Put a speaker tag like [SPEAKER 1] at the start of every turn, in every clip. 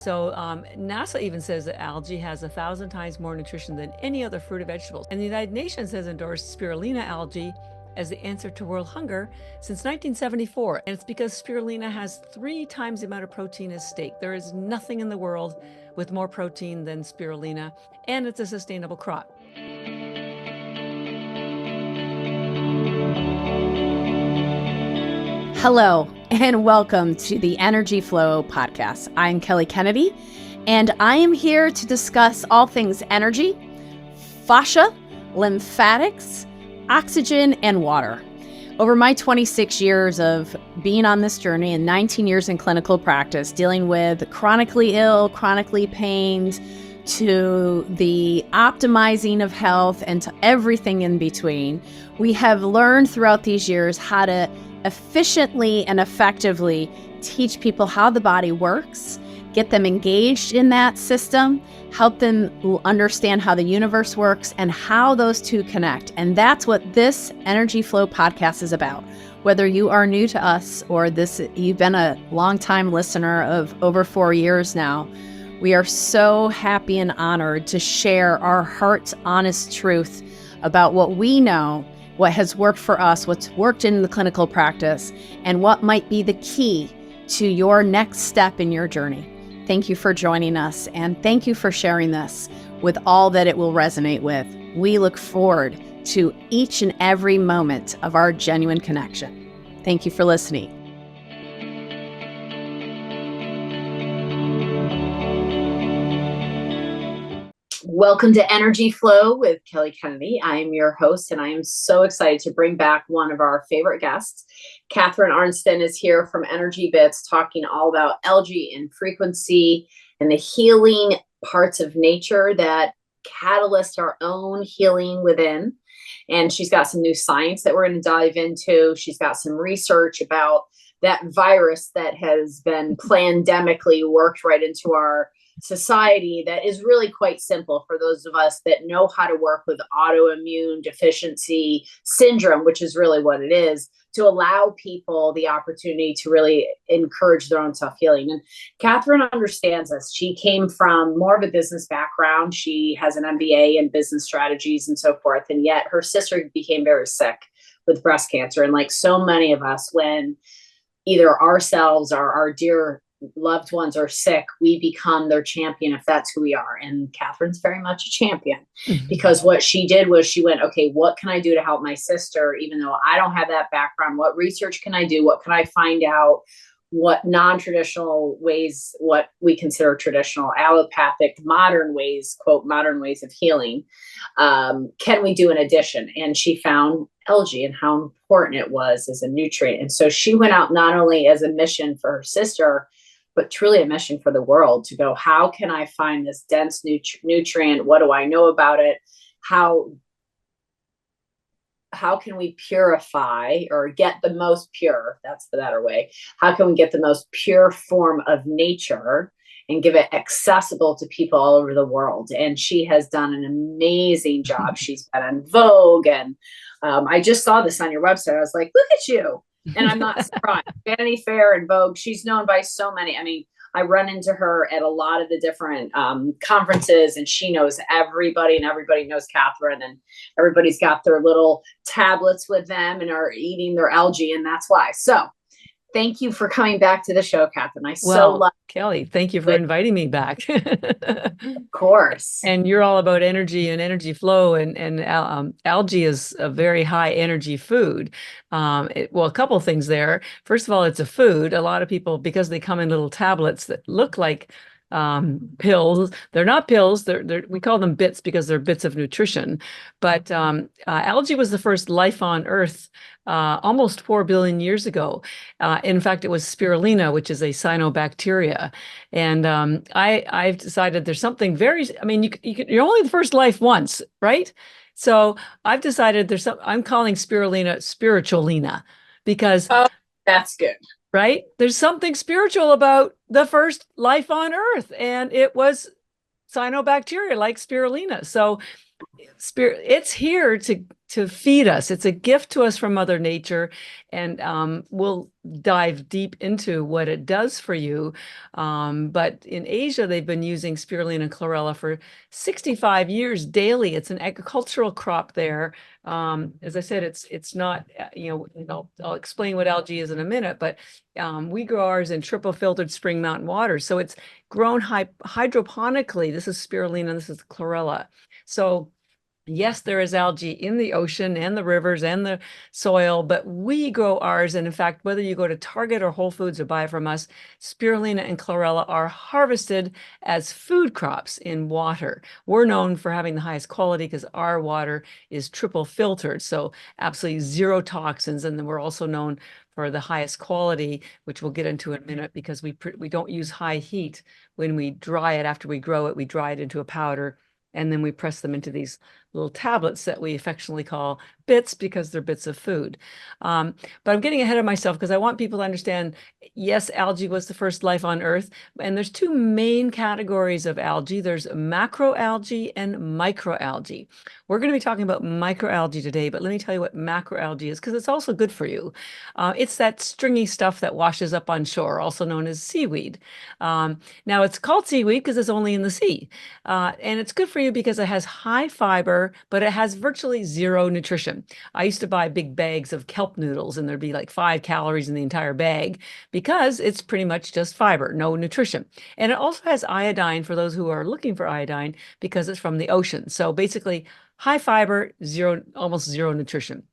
[SPEAKER 1] So NASA even says that algae has 1,000 times more nutrition than any other fruit or vegetable. And the United Nations has endorsed spirulina algae as the answer to world hunger since 1974. And it's because spirulina has 3 times the amount of protein as steak. There is nothing in the world with more protein than spirulina, and it's a sustainable crop.
[SPEAKER 2] Hello, and welcome to the Energy Flow podcast. I'm Kelly Kennedy, and I am here to discuss all things energy, fascia, lymphatics, oxygen, and water. Over my 26 years of being on this journey and 19 years in clinical practice, dealing with chronically ill, chronically pained, to the optimizing of health and to everything in between, we have learned throughout these years how to efficiently and effectively teach people how the body works, get them engaged in that system, help them understand how the universe works and how those two connect. And that's what this Energy Flow podcast is about. Whether you are new to us or you've been a longtime listener of over 4 years now, we are so happy and honored to share our heart's honest truth about what we know, what has worked for us, what's worked in the clinical practice, and what might be the key to your next step in your journey. Thank you for joining us, and thank you for sharing this with all that it will resonate with. We look forward to each and every moment of our genuine connection. Thank you for listening. Welcome to Energy Flow with Kelly Kennedy. I am your host, and I am so excited to bring back one of our favorite guests. Catharine Arnston is here from EnergyBits, talking all about algae and frequency and the healing parts of nature that catalyst our own healing within. And she's got some new science that we're going to dive into. She's got some research about that virus that has been pandemically worked right into our society that is really quite simple for those of us that know how to work with autoimmune deficiency syndrome, which is really what it is, to allow people the opportunity to really encourage their own self-healing. And Catharine understands this. She came from more of a business background. She has an MBA in business strategies and so forth. And yet her sister became very sick with breast cancer. And like so many of us, when either ourselves or our dear loved ones are sick, we become their champion if that's who we are. And Catharine's very much a champion because what she did was she went, okay, what can I do to help my sister? Even though I don't have that background, what research can I do? What can I find out? What non-traditional ways, what we consider traditional, allopathic, modern ways, quote, modern ways of healing, can we do in addition? And she found algae and how important it was as a nutrient. And so she went out not only as a mission for her sister, but truly a mission for the world to go, how can I find this dense nutrient? What do I know about it? How can we purify or get the most pure? That's the better way. How can we get the most pure form of nature and give it accessible to people all over the world? And she has done an amazing job. She's been in Vogue. And I just saw this on your website. I was like, look at you. And I'm not surprised. Vanity Fair and Vogue, she's known by so many. I mean, I run into her at a lot of the different conferences, and she knows everybody, and everybody knows Catharine, and everybody's got their little tablets with them and are eating their algae, and that's why. So thank you for coming back to the show, Catharine. I so love
[SPEAKER 1] Kelly, thank you for inviting me back.
[SPEAKER 2] Of course.
[SPEAKER 1] And you're all about energy and energy flow, and algae is a very high energy food. Well, a couple of things there. First of all, it's a food. A lot of people, because they come in little tablets that look like pills, they're not pills. We call them bits because they're bits of nutrition. But algae was the first life on Earth almost 4 billion years ago. In fact, it was spirulina, which is a cyanobacteria. And I've decided there's something you're only the first life once, right? So I've decided I'm calling spirulina spiritualina because
[SPEAKER 2] that's good.
[SPEAKER 1] Right? There's something spiritual about the first life on Earth, and it was cyanobacteria like spirulina. So it's here to feed us. It's a gift to us from Mother Nature, and we'll dive deep into what it does for you. But in Asia, they've been using spirulina and chlorella for 65 years daily. It's an agricultural crop there. As I said, it's not, I'll explain what algae is in a minute, but we grow ours in triple filtered spring mountain water. So it's grown hydroponically. This is spirulina, this is chlorella. So yes, there is algae in the ocean and the rivers and the soil, but we grow ours. And in fact, whether you go to Target or Whole Foods or buy from us, spirulina and chlorella are harvested as food crops in water. We're known for having the highest quality because our water is triple filtered, so absolutely zero toxins. And then we're also known for the highest quality, which we'll get into in a minute, because we don't use high heat when we dry it. After we grow it, we dry it into a powder, and then we press them into these little tablets that we affectionately call bits because they're bits of food. But I'm getting ahead of myself because I want people to understand, yes, algae was the first life on Earth. And there's two main categories of algae. There's macroalgae and microalgae. We're going to be talking about microalgae today, but let me tell you what macroalgae is, because it's also good for you. It's that stringy stuff that washes up on shore, also known as seaweed. Now, it's called seaweed because it's only in the sea. And it's good for you because it has high fiber, but it has virtually zero nutrition. I used to buy big bags of kelp noodles, and there'd be like 5 calories in the entire bag because it's pretty much just fiber, no nutrition. And it also has iodine for those who are looking for iodine because it's from the ocean. So basically, high fiber, almost zero nutrition.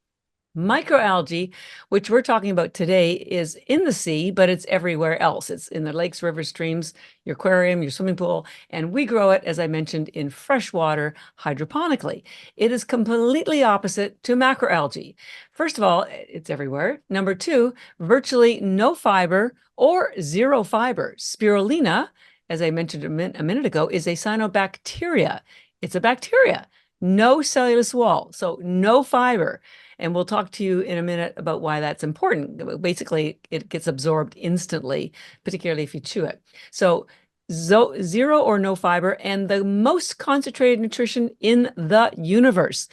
[SPEAKER 1] Microalgae, which we're talking about today, is in the sea, but it's everywhere else. It's in the lakes, rivers, streams, your aquarium, your swimming pool, and we grow it, as I mentioned, in fresh water hydroponically. It is completely opposite to macroalgae. First of all, it's everywhere. Number two, virtually no fiber or zero fiber. Spirulina, as I mentioned a minute ago, is a cyanobacteria. It's a bacteria, no cellulose wall, so no fiber. And we'll talk to you in a minute about why that's important. Basically, it gets absorbed instantly, particularly if you chew it. So zero or no fiber, and the most concentrated nutrition in the universe.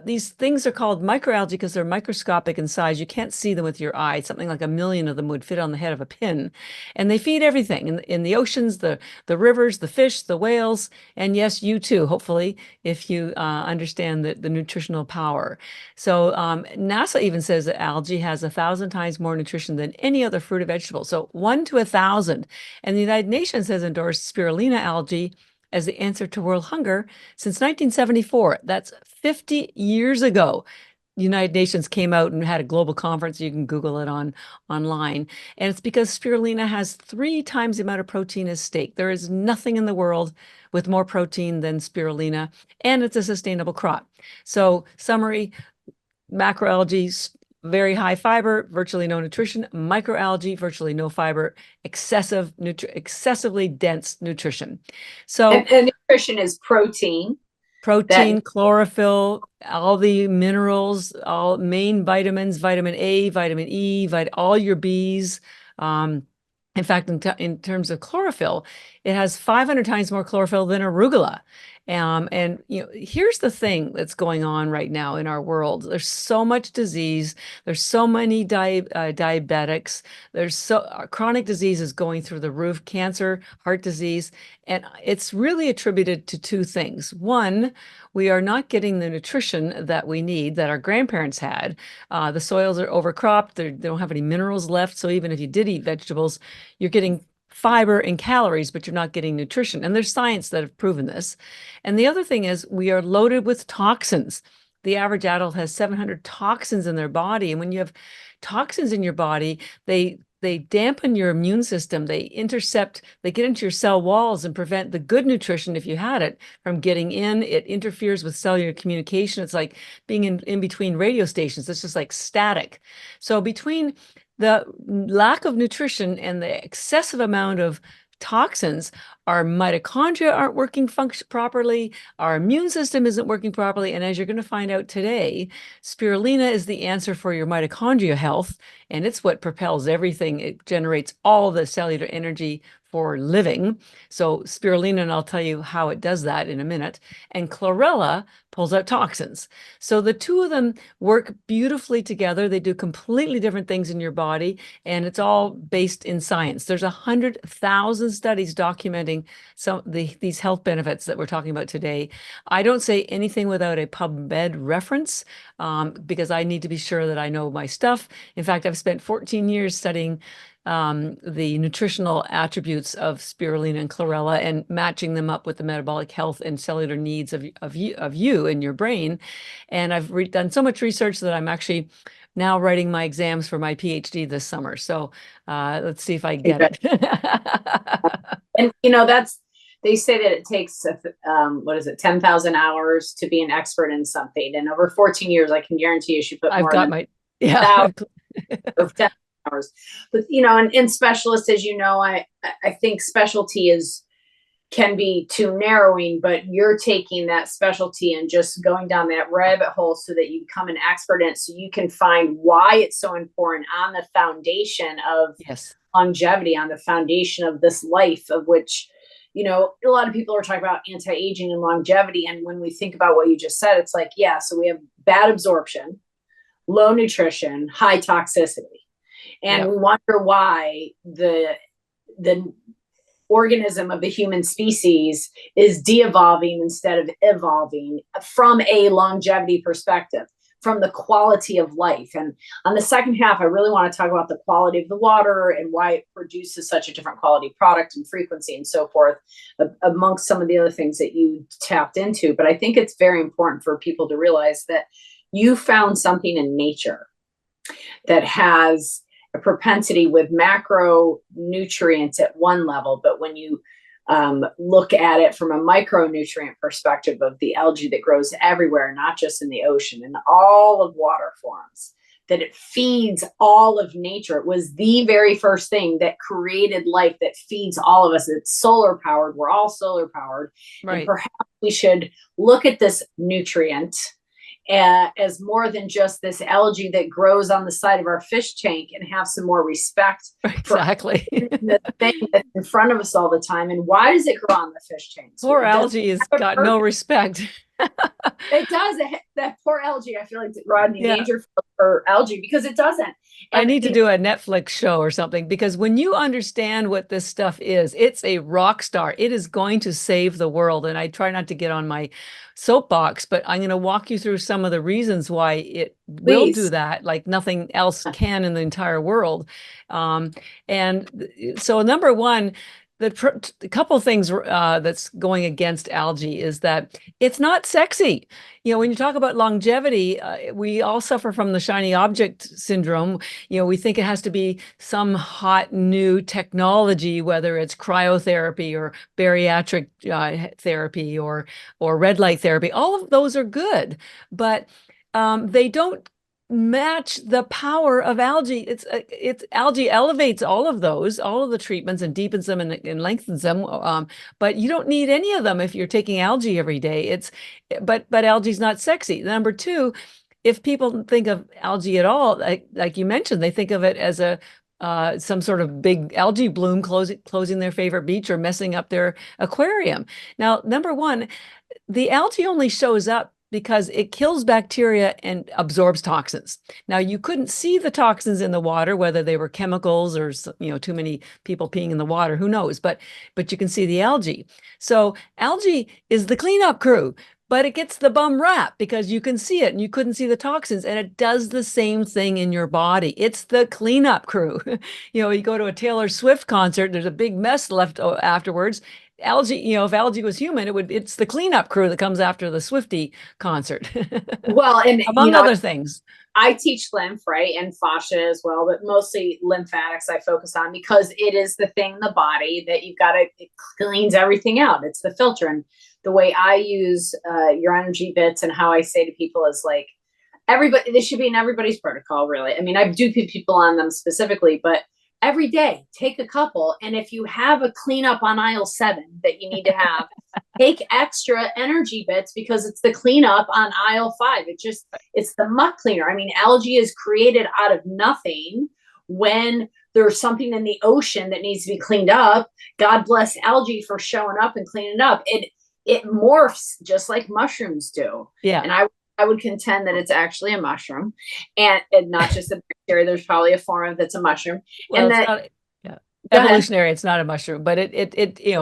[SPEAKER 1] These things are called microalgae because they're microscopic in size. You can't see them with your eye. Something like 1 million of them would fit on the head of a pin. And they feed everything in the oceans, the rivers, the fish, the whales, and yes, you too, hopefully, if you understand the nutritional power. So NASA even says that algae has 1,000 times more nutrition than any other fruit or vegetable. So 1 to 1,000. And the United Nations has endorsed spirulina algae as the answer to world hunger since 1974. That's 50 years ago. The United Nations came out and had a global conference. You can Google it online. And it's because spirulina has 3 times the amount of protein as steak. There is nothing in the world with more protein than spirulina, and it's a sustainable crop. So summary, macroalgae, very high fiber, virtually no nutrition. Microalgae, virtually no fiber, excessively dense nutrition. So
[SPEAKER 2] and nutrition is protein,
[SPEAKER 1] chlorophyll, all the minerals, all main vitamins, vitamin A, vitamin E, all your Bs. In fact, in terms of chlorophyll, it has 500 times more chlorophyll than arugula. And here's the thing that's going on right now in our world. There's so much disease. There's so many diabetics. There's chronic disease is going through the roof, cancer, heart disease. And it's really attributed to 2 things. One, we are not getting the nutrition that we need, that our grandparents had. The soils are overcropped. They don't have any minerals left. So even if you did eat vegetables, you're getting fiber and calories, but you're not getting nutrition. And there's science that have proven this. And the other thing is we are loaded with toxins. The average adult has 700 toxins in their body. And when you have toxins in your body, they dampen your immune system. They get into your cell walls and prevent the good nutrition, if you had it, from getting in. It interferes with cellular communication. It's like being in between radio stations. It's just like static. So between the lack of nutrition and the excessive amount of toxins, our mitochondria aren't working properly, our immune system isn't working properly, and as you're going to find out today, spirulina is the answer for your mitochondria health, and it's what propels everything. It generates all the cellular energy for living. So spirulina, and I'll tell you how it does that in a minute. And chlorella pulls out toxins. So the two of them work beautifully together. They do completely different things in your body, and it's all based in science. There's 100,000 studies documenting these health benefits that we're talking about today. I don't say anything without a PubMed reference because I need to be sure that I know my stuff. In fact, I've spent 14 years studying the nutritional attributes of spirulina and chlorella and matching them up with the metabolic health and cellular needs of you and your brain. And I've done so much research that I'm actually now writing my exams for my PhD this summer. So let's see if I get it.
[SPEAKER 2] And they say that it takes, 10,000 hours to be an expert in something. And over 14 years, I can guarantee you, she put more than of 10 hours. But, and specialists, as you know, I think specialty can be too narrowing, but you're taking that specialty and just going down that rabbit hole so that you become an expert in it, so you can find why it's so important on the foundation of longevity, on the foundation of this life, of which, a lot of people are talking about anti-aging and longevity. And when we think about what you just said, it's like, so we have bad absorption, low nutrition, high toxicity. And we wonder why the organism of the human species is de-evolving instead of evolving from a longevity perspective, from the quality of life. And on the second half, I really want to talk about the quality of the water and why it produces such a different quality product and frequency and so forth, amongst some of the other things that you tapped into. But I think it's very important for people to realize that you found something in nature that has a propensity with macronutrients at one level, but when you look at it from a micronutrient perspective of the algae that grows everywhere, not just in the ocean, in all of water forms, that it feeds all of nature. It was the very first thing that created life, that feeds all of us. It's solar powered. We're all solar powered. Right. And perhaps we should look at this nutrient as more than just this algae that grows on the side of our fish tank, and have some more respect for the thing that's in front of us all the time. And why does it grow on the fish tanks?
[SPEAKER 1] Poor algae has got no respect.
[SPEAKER 2] It does. That poor algae, I feel like Rodney Dangerfield for algae, because it doesn't.
[SPEAKER 1] I need to do a Netflix show or something, because when you understand what this stuff is, it's a rock star. It is going to save the world. And I try not to get on my soapbox, but I'm going to walk you through some of the reasons why it will do that, like nothing else can in the entire world. And so number one, the couple of things that's going against algae is that it's not sexy. When you talk about longevity, we all suffer from the shiny object syndrome. We think it has to be some hot new technology, whether it's cryotherapy or bariatric therapy or red light therapy. All of those are good, but they don't match the power of algae. It's algae elevates all of the treatments and deepens them and lengthens them. But you don't need any of them if you're taking algae every day. But algae's not sexy. Number two, if people think of algae at all, like you mentioned, they think of it as some sort of big algae bloom closing their favorite beach or messing up their aquarium. Now, number one, the algae only shows up because it kills bacteria and absorbs toxins. Now, you couldn't see the toxins in the water, whether they were chemicals or too many people peeing in the water, who knows, but you can see the algae. So algae is the cleanup crew, but it gets the bum rap because you can see it and you couldn't see the toxins, and it does the same thing in your body. It's the cleanup crew. You go to a Taylor Swift concert, there's a big mess left afterwards. Algae, if algae was human, it's the cleanup crew that comes after the Swiftie concert.
[SPEAKER 2] Well, and
[SPEAKER 1] among other things.
[SPEAKER 2] I teach lymph, right, and fascia as well, but mostly lymphatics I focus on, because it is the thing in the body that it cleans everything out. It's the filter. And the way I use your EnergyBits and how I say to people is like, this should be in everybody's protocol, really. I mean, I do put people on them specifically, but every day, take a couple. And if you have a cleanup on aisle 7 that you need to have, take extra EnergyBits, because it's the cleanup on aisle 5. It's the muck cleaner. I mean, algae is created out of nothing when there's something in the ocean that needs to be cleaned up. God bless algae for showing up and cleaning it up. It morphs just like mushrooms do.
[SPEAKER 1] Yeah.
[SPEAKER 2] And I would contend that it's actually a mushroom, and not just a bacteria. There's probably a form of that's a mushroom.
[SPEAKER 1] Well,
[SPEAKER 2] And
[SPEAKER 1] it's
[SPEAKER 2] that,
[SPEAKER 1] not, yeah.
[SPEAKER 2] go ahead.
[SPEAKER 1] Evolutionary, it's not a mushroom, but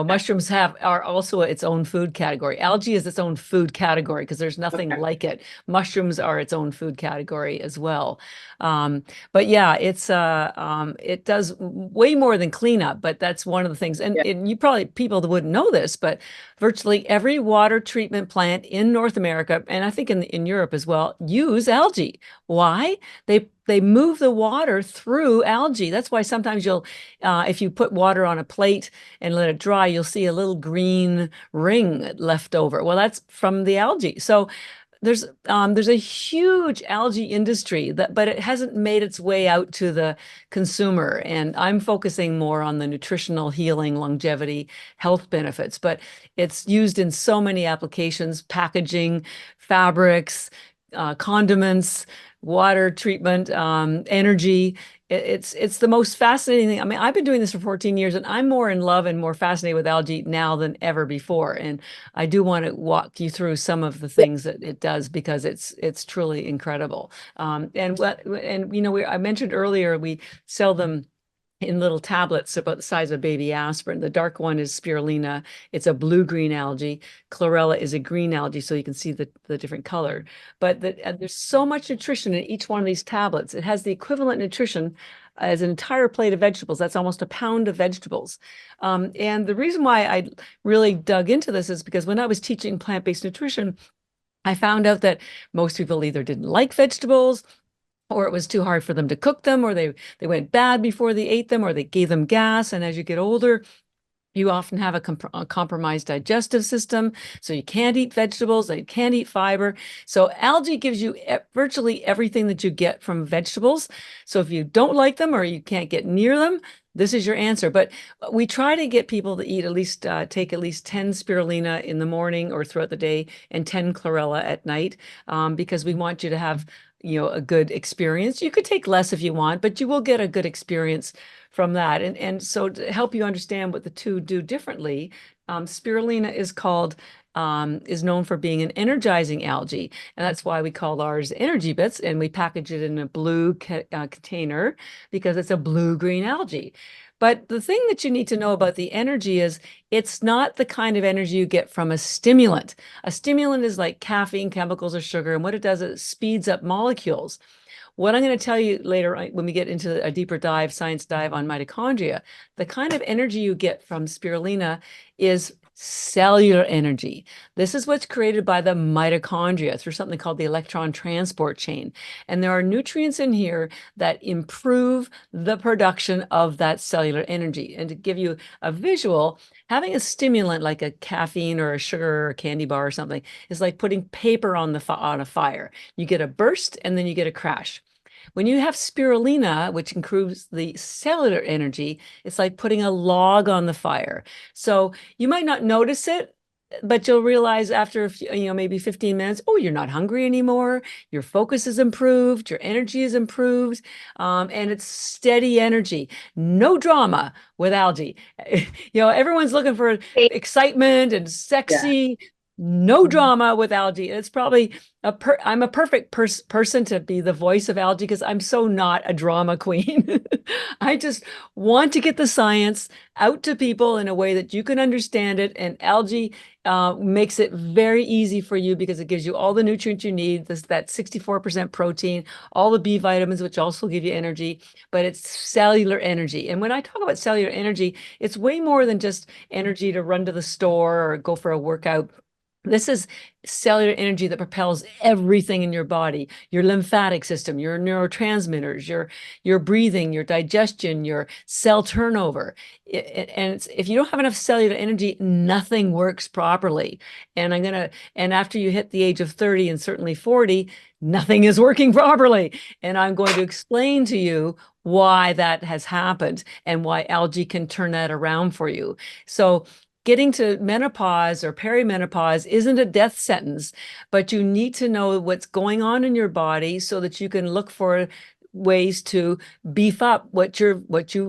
[SPEAKER 1] mushrooms are also its own food category. Algae is its own food category because there's nothing
[SPEAKER 2] Okay.
[SPEAKER 1] like it. Mushrooms are its own food category as well. But yeah, it does way more than cleanup, but that's one of the things.
[SPEAKER 2] Yeah.
[SPEAKER 1] And you probably, people that wouldn't know this, but virtually every water treatment plant in North America, and I think in Europe as well, use algae. Why? They move the water through algae. That's why sometimes if you put water on a plate and let it dry, you'll see a little green ring left over. Well, that's from the algae. So there's a huge algae industry but it hasn't made its way out to the consumer. And I'm focusing more on the nutritional, healing, longevity, health benefits. But it's used in so many applications: packaging, fabrics, condiments, water treatment, energy. It's the most fascinating thing. I mean, I've been doing this for 14 years, and I'm more in love and more fascinated with algae now than ever before. And I do want to walk you through some of the things that it does because it's truly incredible. I mentioned earlier we sell them in little tablets about the size of a baby aspirin. The dark one is spirulina. It's a blue-green algae. Chlorella is a green algae, so you can see the different color. But there's so much nutrition in each one of these tablets. It has the equivalent nutrition as an entire plate of vegetables. That's almost a pound of vegetables. And the reason why I really dug into this is because when I was teaching plant-based nutrition, I found out that most people either didn't like vegetables, or it was too hard for them to cook them, or they went bad before they ate them, or they gave them gas. And as you get older, you often have a compromised digestive system, so you can't eat vegetables, you can't eat fiber. So algae gives you virtually everything that you get from vegetables. So if you don't like them or you can't get near them, this is your answer. But we try to get people to eat take at least 10 spirulina in the morning or throughout the day, and 10 chlorella at night, because we want you to have a good experience. You could take less if you want, but you will get a good experience from that. And so to help you understand what the two do differently, spirulina is known for being an energizing algae, and that's why we call ours EnergyBits, and we package it in a blue container because it's a blue-green algae. But the thing that you need to know about the energy is it's not the kind of energy you get from a stimulant. A stimulant is like caffeine, chemicals, or sugar, and what it does is it speeds up molecules. What I'm going to tell you later when we get into a deeper science dive on mitochondria, the kind of energy you get from spirulina is cellular energy. This is what's created by the mitochondria through something called the electron transport chain. And there are nutrients in here that improve the production of that cellular energy. And to give you a visual, having a stimulant like a caffeine or a sugar or a candy bar or something is like putting paper on a fire. You get a burst and then you get a crash. When you have spirulina, which improves the cellular energy, it's like putting a log on the fire. So you might not notice it, but you'll realize after maybe 15 minutes, oh, you're not hungry anymore. Your focus is improved. Your energy is improved. And it's steady energy. No drama with algae. Everyone's looking for excitement and sexy. No drama with algae. It's probably I'm a perfect person to be the voice of algae because I'm so not a drama queen. I just want to get the science out to people in a way that you can understand it. And algae makes it very easy for you because it gives you all the nutrients you need, that 64% protein, all the B vitamins, which also give you energy, but it's cellular energy. And when I talk about cellular energy, it's way more than just energy to run to the store or go for a workout. This is cellular energy that propels everything in your body, your lymphatic system, your neurotransmitters, your breathing, your digestion, your cell turnover. And if you don't have enough cellular energy, nothing works properly. And after you hit the age of 30 and certainly 40, nothing is working properly. And I'm going to explain to you why that has happened and why algae can turn that around for you. So getting to menopause or perimenopause isn't a death sentence, but you need to know what's going on in your body so that you can look for ways to beef up what you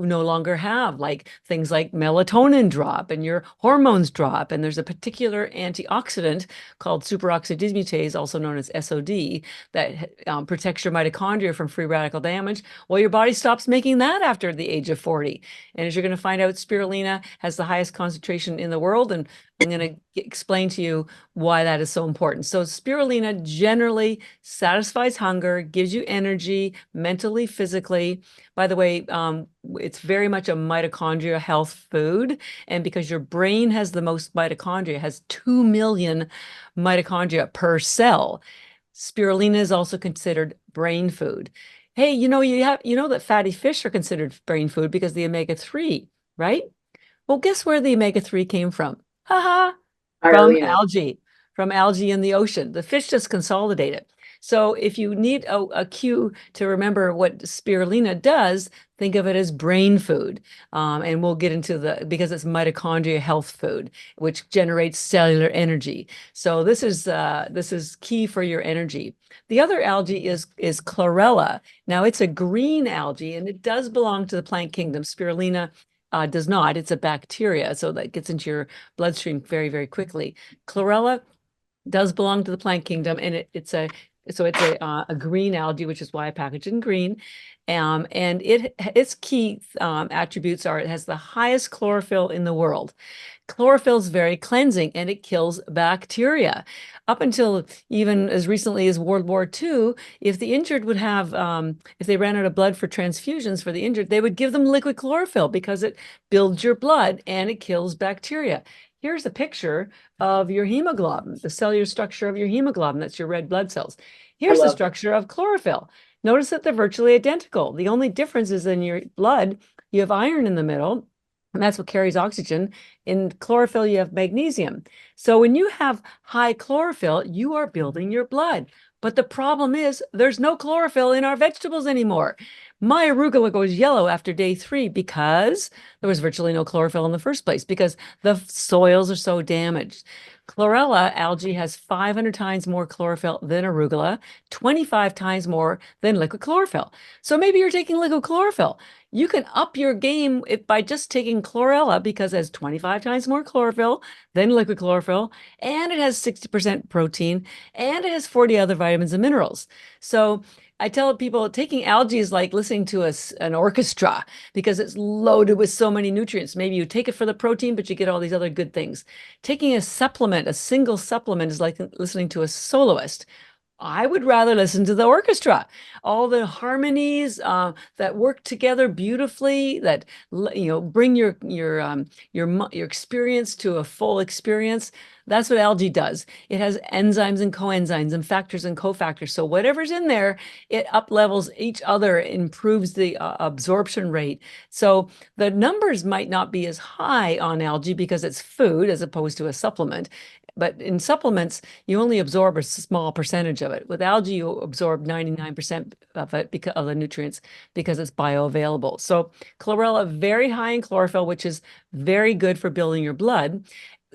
[SPEAKER 1] no longer have, like things like melatonin drop and your hormones drop. And there's a particular antioxidant called superoxide dismutase, also known as SOD, that protects your mitochondria from free radical damage. Well, your body stops making that after the age of 40. And as you're going to find out, spirulina has the highest concentration in the world, and I'm going to explain to you why that is so important. So spirulina generally satisfies hunger, gives you energy mentally, physically. By the way, it's very much a mitochondria health food. And because your brain has the most mitochondria, has 2 million mitochondria per cell, spirulina is also considered brain food. Hey, you know that fatty fish are considered brain food because the omega-3, right? Well, guess where the omega-3 came from? Haha, from
[SPEAKER 2] Spirulina.
[SPEAKER 1] algae, from algae in the ocean. The fish just consolidated. So if you need a cue to remember what spirulina does, think of it as brain food. And we'll get into because it's mitochondria health food, which generates cellular energy. So this is key for your energy. The other algae is chlorella. Now it's a green algae and it does belong to the plant kingdom. Spirulina does not. It's a bacteria, so that gets into your bloodstream very, very quickly. Chlorella does belong to the plant kingdom, and it's a green algae, which is why I package it in green. And its key attributes are it has the highest chlorophyll in the world. Chlorophyll is very cleansing and it kills bacteria. Up until even as recently as World War II, if the injured would have, if they ran out of blood for transfusions for the injured, they would give them liquid chlorophyll because it builds your blood and it kills bacteria. Here's a picture of your hemoglobin, the cellular structure of your hemoglobin. That's your red blood cells. Here's the structure of chlorophyll. Notice that they're virtually identical. The only difference is in your blood, you have iron in the middle, and that's what carries oxygen. In chlorophyll, you have magnesium. So when you have high chlorophyll, you are building your blood. But the problem is there's no chlorophyll in our vegetables anymore. My arugula goes yellow after day 3 because there was virtually no chlorophyll in the first place because the soils are so damaged. Chlorella algae has 500 times more chlorophyll than arugula, 25 times more than liquid chlorophyll. So maybe you're taking liquid chlorophyll. You can up your game by just taking chlorella because it has 25 times more chlorophyll than liquid chlorophyll, and it has 60% protein, and it has 40 other vitamins and minerals. So I tell people taking algae is like listening to an orchestra because it's loaded with so many nutrients. Maybe you take it for the protein, but you get all these other good things. Taking a supplement, a single supplement, is like listening to a soloist. I would rather listen to the orchestra, all the harmonies that work together beautifully, that bring your experience to a full experience. That's what algae does. It has enzymes and coenzymes and factors and cofactors. So whatever's in there, it up levels each other, improves the absorption rate. So the numbers might not be as high on algae because it's food as opposed to a supplement. But in supplements, you only absorb a small percentage of it. With algae, you absorb 99% of it because of the nutrients because it's bioavailable. So chlorella, very high in chlorophyll, which is very good for building your blood.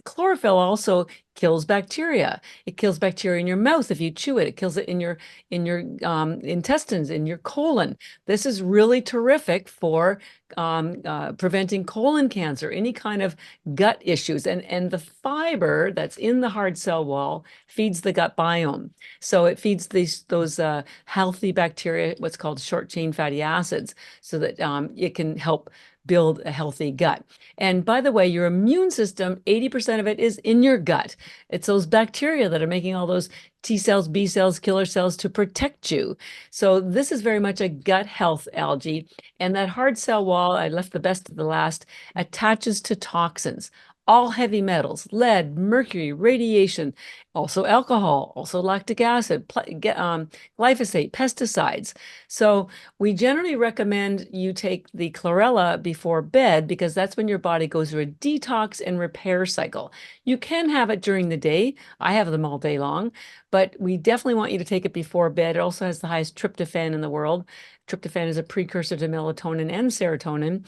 [SPEAKER 1] Chlorophyll also kills bacteria. It kills bacteria in your mouth if you chew it. It kills it in your intestines, in your colon. This is really terrific for preventing colon cancer, any kind of gut issues. And the fiber that's in the hard cell wall feeds the gut biome. So it feeds those healthy bacteria, what's called short chain fatty acids, so that it can help build a healthy gut. And by the way, your immune system, 80% of it is in your gut. It's those bacteria that are making all those T cells, B cells, killer cells to protect you. So this is very much a gut health algae. And that hard cell wall, I left the best to the last, attaches to toxins. All heavy metals, lead, mercury, radiation, also alcohol, also lactic acid, glyphosate, pesticides. So we generally recommend you take the chlorella before bed because that's when your body goes through a detox and repair cycle. You can have it during the day. I have them all day long, but we definitely want you to take it before bed. It also has the highest tryptophan in the world. Tryptophan is a precursor to melatonin and serotonin,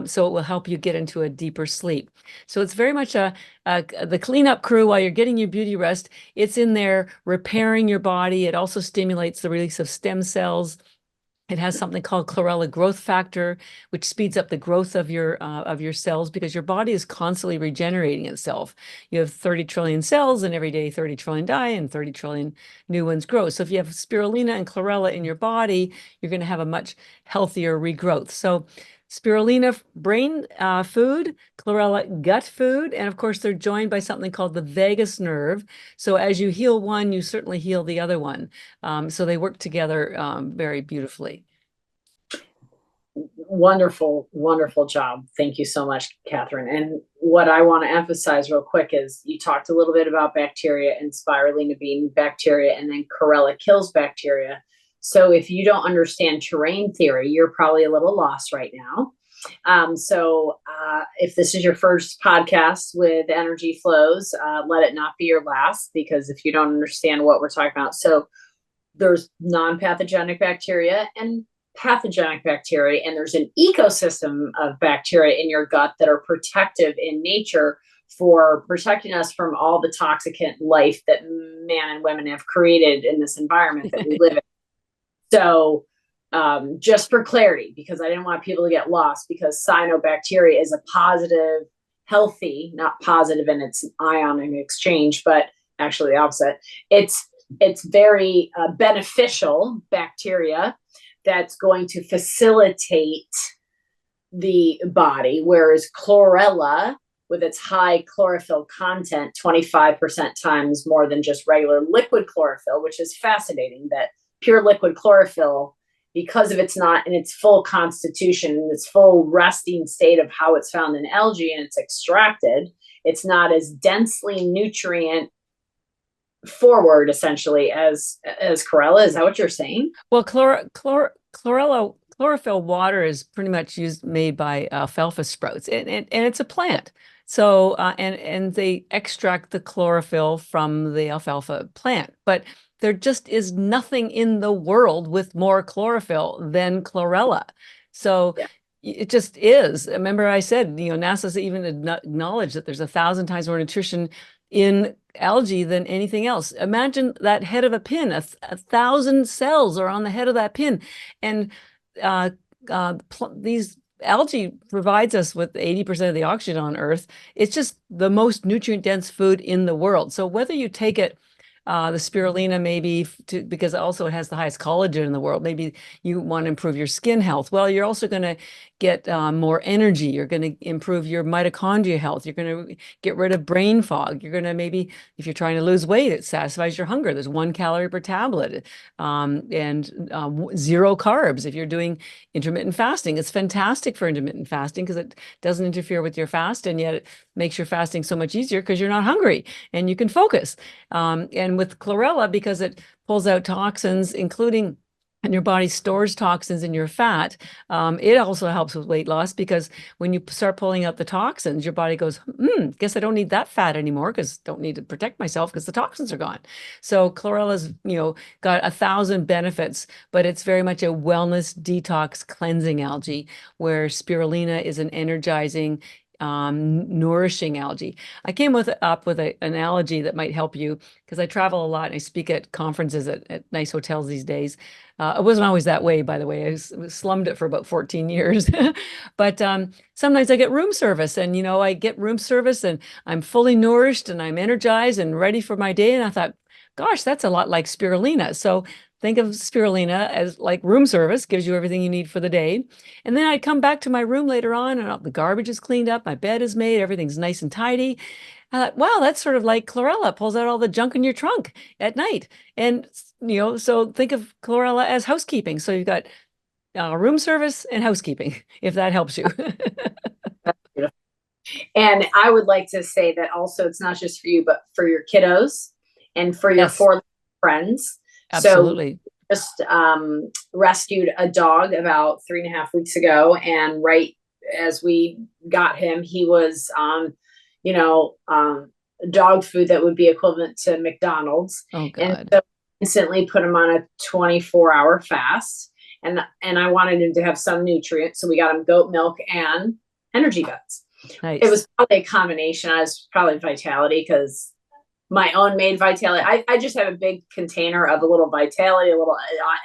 [SPEAKER 1] so it will help you get into a deeper sleep. So it's very much the cleanup crew while you're getting your beauty rest. It's in there repairing your body. It also stimulates the release of stem cells. It has something called chlorella growth factor, which speeds up the growth of your cells because your body is constantly regenerating itself. You have 30 trillion cells, and every day 30 trillion die and 30 trillion new ones grow. So if you have spirulina and chlorella in your body, you're going to have a much healthier regrowth. So spirulina brain food, chlorella gut food, and of course they're joined by something called the vagus nerve. So as you heal one, you certainly heal the other one. So they work together very beautifully.
[SPEAKER 2] Wonderful, wonderful job. Thank you so much, Catherine. And what I want to emphasize real quick is you talked a little bit about bacteria and spirulina being bacteria, and then chlorella kills bacteria. So if you don't understand terrain theory, you're probably a little lost right now. If this is your first podcast with Energy Flows, let it not be your last, because if you don't understand what we're talking about, so there's non-pathogenic bacteria and pathogenic bacteria, and there's an ecosystem of bacteria in your gut that are protective in nature for protecting us from all the toxicant life that man and women have created in this environment that we live in. So just for clarity, because I didn't want people to get lost, because cyanobacteria is a positive, healthy, not positive in its ionic exchange, but actually the opposite. It's very beneficial bacteria that's going to facilitate the body, whereas chlorella, with its high chlorophyll content, 25% times more than just regular liquid chlorophyll, which is fascinating that pure liquid chlorophyll, because of it's not in its full constitution, in its full resting state of how it's found in algae and it's extracted, it's not as densely nutrient forward essentially as chlorella. Is that what you're saying?
[SPEAKER 1] Well, chlorophyll water is pretty much made by alfalfa sprouts, and it's a plant. So and they extract the chlorophyll from the alfalfa plant, but there just is nothing in the world with more chlorophyll than chlorella. So yeah. It just is. Remember I said, NASA's even acknowledged that there's 1,000 times more nutrition in algae than anything else. Imagine that head of a pin, 1,000 cells are on the head of that pin. And these algae provides us with 80% of the oxygen on Earth. It's just the most nutrient dense food in the world. So whether you take it, the spirulina maybe because also it has the highest collagen in the world. Maybe you want to improve your skin health. Well, you're also going to get more energy. You're going to improve your mitochondria health. You're going to get rid of brain fog. You're going to maybe, if you're trying to lose weight, it satisfies your hunger. There's 1 calorie per tablet and 0 carbs. If you're doing intermittent fasting, it's fantastic for intermittent fasting because it doesn't interfere with your fast, and yet it makes your fasting so much easier because you're not hungry and you can focus. And with chlorella, because it pulls out toxins, including, and your body stores toxins in your fat. It also helps with weight loss because when you start pulling out the toxins, your body goes, guess I don't need that fat anymore because don't need to protect myself because the toxins are gone. So chlorella's, got 1,000 benefits, but it's very much a wellness detox cleansing algae, where spirulina is an energizing, nourishing algae. I came up with an analogy that might help you because I travel a lot and I speak at conferences at nice hotels these days. It wasn't always that way, by the way. I slummed it for about 14 years. But sometimes I get room service, and I get room service and I'm fully nourished and I'm energized and ready for my day. And I thought, gosh, that's a lot like spirulina. So think of spirulina as like room service, gives you everything you need for the day. And then I'd come back to my room later on and the garbage is cleaned up, my bed is made, everything's nice and tidy. I thought, wow, that's sort of like chlorella, pulls out all the junk in your trunk at night. And, so think of chlorella as housekeeping. So you've got room service and housekeeping, if that helps you.
[SPEAKER 2] And I would like to say that also it's not just for you, but for your kiddos and for your 4 friends.
[SPEAKER 1] Absolutely.
[SPEAKER 2] So just rescued a dog about 3.5 weeks ago, and right as we got him, he was dog food that would be equivalent to McDonald's.
[SPEAKER 1] Oh God.
[SPEAKER 2] And so instantly put him on a 24-hour fast, and I wanted him to have some nutrients, so we got him goat milk and EnergyBits. Nice. It was probably a combination. I was probably Vitality because my own made Vitality. I just have a big container of a little Vitality, a little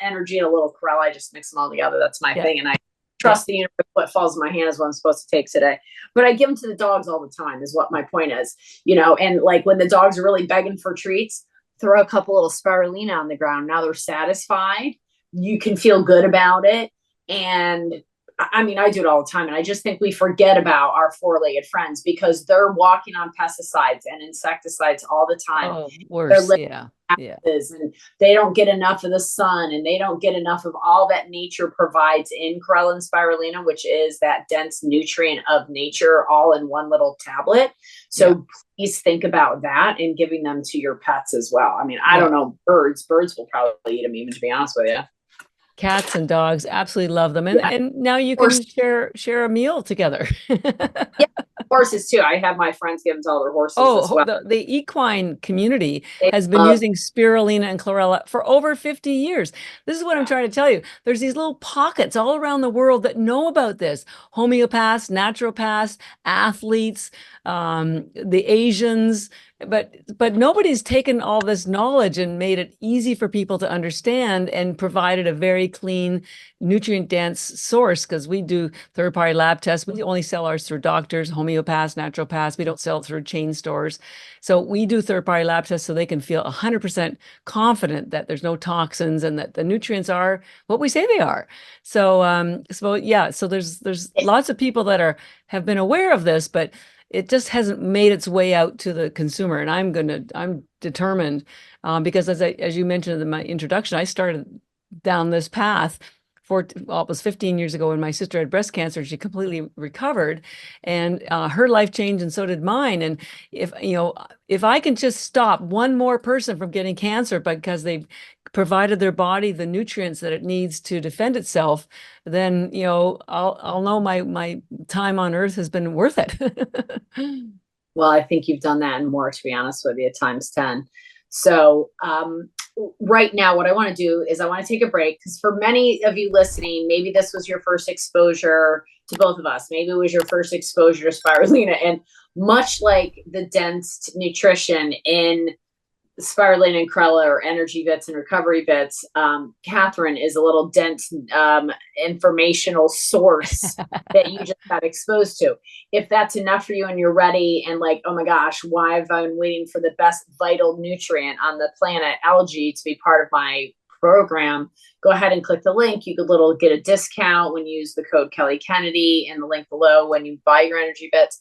[SPEAKER 2] Energy, and a little Chlorella. I just mix them all together. That's my thing. And I trust the universe. What falls in my hand is what I'm supposed to take today. But I give them to the dogs all the time, is what my point is. And like when the dogs are really begging for treats, throw a couple little spirulina on the ground. Now they're satisfied. You can feel good about it. And I mean, I do it all the time. And I just think we forget about our four-legged friends because they're walking on pesticides and insecticides all the time.
[SPEAKER 1] Oh, worse. Yeah.
[SPEAKER 2] And they don't get enough of the sun, and they don't get enough of all that nature provides in chlorella and spirulina, which is that dense nutrient of nature all in one little tablet. So please think about that and giving them to your pets as well. I mean, I don't know, birds will probably eat them, even, to be honest with you.
[SPEAKER 1] Cats and dogs absolutely love them. And now you can share a meal together.
[SPEAKER 2] Horses too. I have my friends give them to all their horses as well.
[SPEAKER 1] The equine community has been using spirulina and chlorella for over 50 years. This is what I'm trying to tell you. There's these little pockets all around the world that know about this. Homeopaths, naturopaths, athletes, the Asians, but nobody's taken all this knowledge and made it easy for people to understand and provided a very clean, nutrient-dense source, because we do third-party lab tests. We only sell ours through doctors, homeopaths, naturopaths. We don't sell it through chain stores. So we do third-party lab tests so they can feel 100% confident that there's no toxins and that the nutrients are what we say they are. So, so there's lots of people that have been aware of this, but it just hasn't made its way out to the consumer. And I'm determined, because as you mentioned in my introduction, I started down this path it was 15 years ago when my sister had breast cancer. She completely recovered, and her life changed, and so did mine. And if I can just stop one more person from getting cancer because they've provided their body the nutrients that it needs to defend itself, then I'll know my time on earth has been worth it.
[SPEAKER 2] Well, I think you've done that and more, to be honest with you, times 10. So right now, what I want to do is I want to take a break, because for many of you listening, maybe this was your first exposure to both of us. Maybe it was your first exposure to spirulina. And much like the dense nutrition in Spirulina and Chlorella, or EnergyBits and RecoveryBits, Catharine is a little dense informational source that you just got exposed to. If that's enough for you and you're ready and like, oh my gosh, why have I been waiting for the best vital nutrient on the planet, algae, to be part of my program, go ahead and click the link. You could get a discount when you use the code Kelly Kennedy in the link below when you buy your EnergyBits.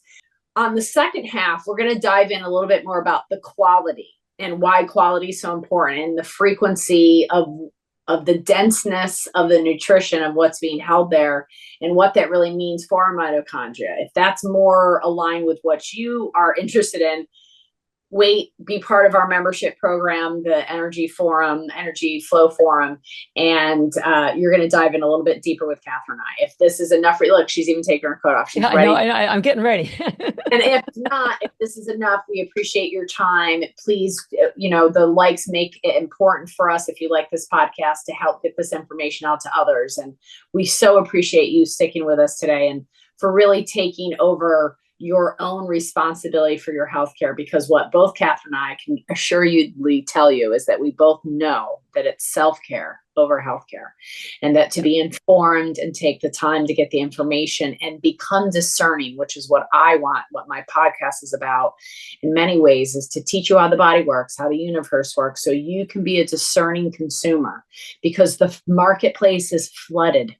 [SPEAKER 2] On the second half, we're going to dive in a little bit more about the quality and why quality is so important, and the frequency of the denseness of the nutrition of what's being held there, and what that really means for our mitochondria. If that's more aligned with what you are interested in, be part of our membership program, the Energy Forum, Energy Flow Forum, and you're going to dive in a little bit deeper with Catharine and I. If this is enough for you, look, she's even taking her coat off. She's ready.
[SPEAKER 1] I'm getting ready.
[SPEAKER 2] And if not, if this is enough, we appreciate your time. Please, the likes make it important for us, if you like this podcast, to help get this information out to others. And we so appreciate you sticking with us today and for really taking over your own responsibility for your healthcare, because what both Catharine and I can assuredly tell you is that we both know that it's self-care over healthcare, and that to be informed and take the time to get the information and become discerning, which is what I want, what my podcast is about in many ways, is to teach you how the body works, how the universe works, so you can be a discerning consumer, because the marketplace is flooded.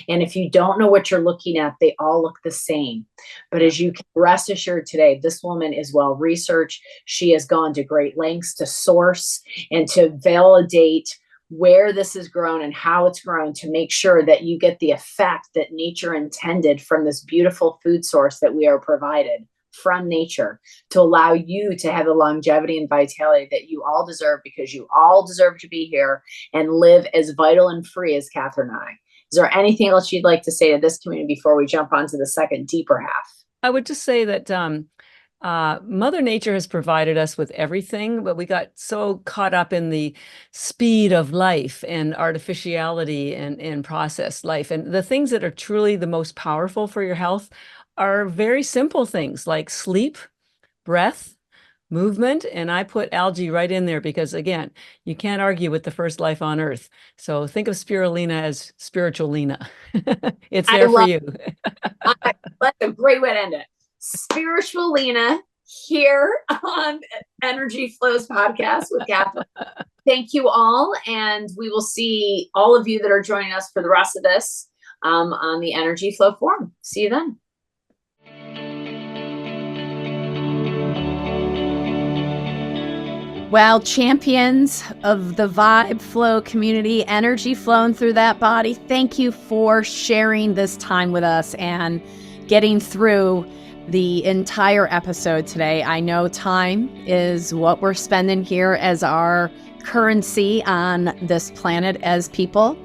[SPEAKER 2] And if you don't know what you're looking at, they all look the same. But as you can rest assured today, this woman is well researched. She has gone to great lengths to source and to validate where this is grown and how it's grown, to make sure that you get the effect that nature intended from this beautiful food source that we are provided from nature, to allow you to have the longevity and vitality that you all deserve, because you all deserve to be here and live as vital and free as Catharine and I. Is there anything else you'd like to say to this community before we jump onto the second, deeper half?
[SPEAKER 1] I would just say that Mother Nature has provided us with everything, but we got so caught up in the speed of life and artificiality and processed life. And the things that are truly the most powerful for your health are very simple things like sleep, breath, movement, and I put algae right in there because, again, you can't argue with the first life on Earth. So think of spirulina as spiritual Lena. It's there for you.
[SPEAKER 2] That's a great way to end it. Spiritual Lena here on Energy Flows podcast with Catherine. Thank you all, and we will see all of you that are joining us for the rest of this on the Energy Flow Forum. See you then.
[SPEAKER 3] Well, champions of the Vibe Flow community, energy flowing through that body, thank you for sharing this time with us and getting through the entire episode today. I know time is what we're spending here as our currency on this planet as people,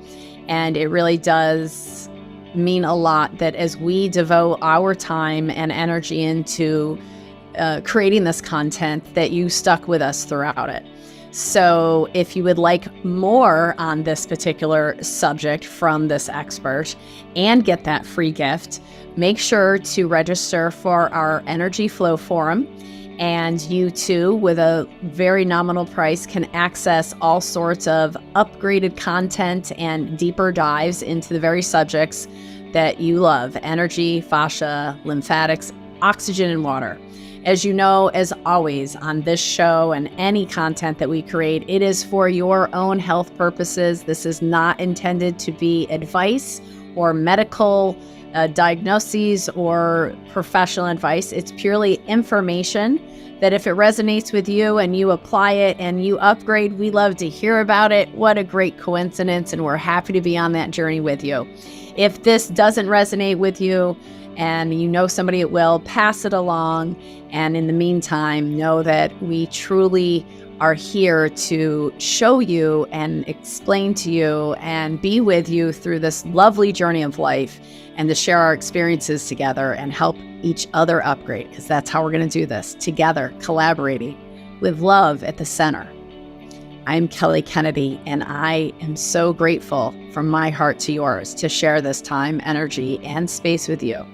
[SPEAKER 3] and it really does mean a lot that as we devote our time and energy into creating this content, that you stuck with us throughout it. So if you would like more on this particular subject from this expert and get that free gift, make sure to register for our Energy Flow Forum. And you too, with a very nominal price, can access all sorts of upgraded content and deeper dives into the very subjects that you love: energy, fascia, lymphatics, oxygen, and water. As you know, as always on this show and any content that we create, it is for your own health purposes. This is not intended to be advice or medical diagnoses or professional advice. It's purely information that if it resonates with you and you apply it and you upgrade, we love to hear about it. What a great coincidence, and we're happy to be on that journey with you. If this doesn't resonate with you and you know somebody it will, pass it along. And in the meantime, know that we truly are here to show you and explain to you and be with you through this lovely journey of life, and to share our experiences together and help each other upgrade, because that's how we're going to do this, together, collaborating with love at the center. I'm Kelly Kennedy, and I am so grateful from my heart to yours to share this time, energy, and space with you.